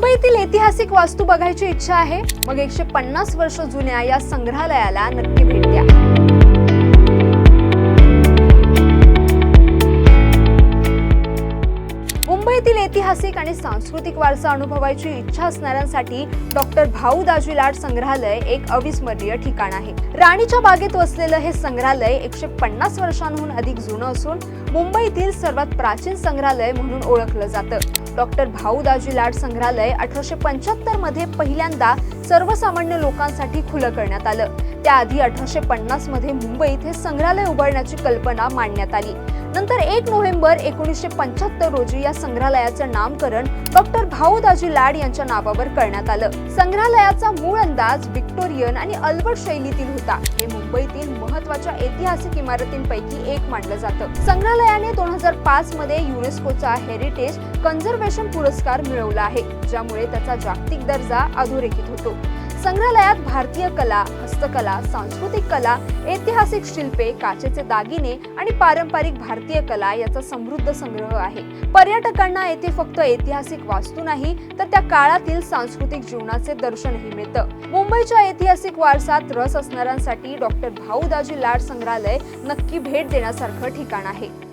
मुंबईतील ऐतिहासिक वास्तू बघायची इच्छा आहे? मग 150 वर्ष जुन्या या संग्रहालयाला नक्की भेट द्या। मुंबईतील ऐतिहासिक आणि सांस्कृतिक वारसा अनुभवायची इच्छा असणाऱ्यांसाठी डॉक्टर भाऊ दाजी लाड संग्रहालय एक अविस्मरणीय ठिकाण आहे। राणीच्या बागेत वसलेलं हे संग्रहालय 150 वर्षांहून अधिक जुनं असून मुंबईतील सर्वात प्राचीन संग्रहालय म्हणून ओळखलं जातं। डॉक्टर भाऊ दाजी लाड संग्रहालय 1875 मध्ये पहिल्यांदा सर्वसामान्य लोकांसाठी खुलं करण्यात आलं। त्याआधी 1850 मध्ये मुंबईत हे संग्रहालय उभारण्याची कल्पना मांडण्यात आली। नंतर 1 नोव्हेंबर 1975 रोजी या संग्रहालयाचं नामकरण डॉक्टर भाऊ दाजी लाड यांच्या नावावर करण्यात आलं। संग्रहालयाचा मूळ अंदाज व्हिक्टोरियन आणि अल्बर्ट शैलीतील होता। हे मुंबईतील महत्त्वाच्या ऐतिहासिक इमारतींपैकी एक मानलं जातं। संग्रहालयाने 2005 मध्ये युनेस्कोचा हेरिटेज कन्झर्वेशन पुरस्कार मिळवला आहे, ज्यामुळे त्याचा जागतिक दर्जा अधोरेखित होतो। संग्रहालयात भारतीय कला, हस्तकला, सांस्कृतिक कला, ऐतिहासिक शिल्पे, काचेचे दागिने आणि पारंपरिक भारतीय कला याचा समृद्ध संग्रह आहे। पर्यटकांना येथे फक्त ऐतिहासिक वास्तू नाही, तर त्या काळातील सांस्कृतिक जीवनाचे दर्शनही मिळतं। मुंबईच्या ऐतिहासिक वारसात रस असणाऱ्यांसाठी डॉक्टर भाऊ दाजी लाड संग्रहालय नक्की भेट देण्यासारखं ठिकाण आहे।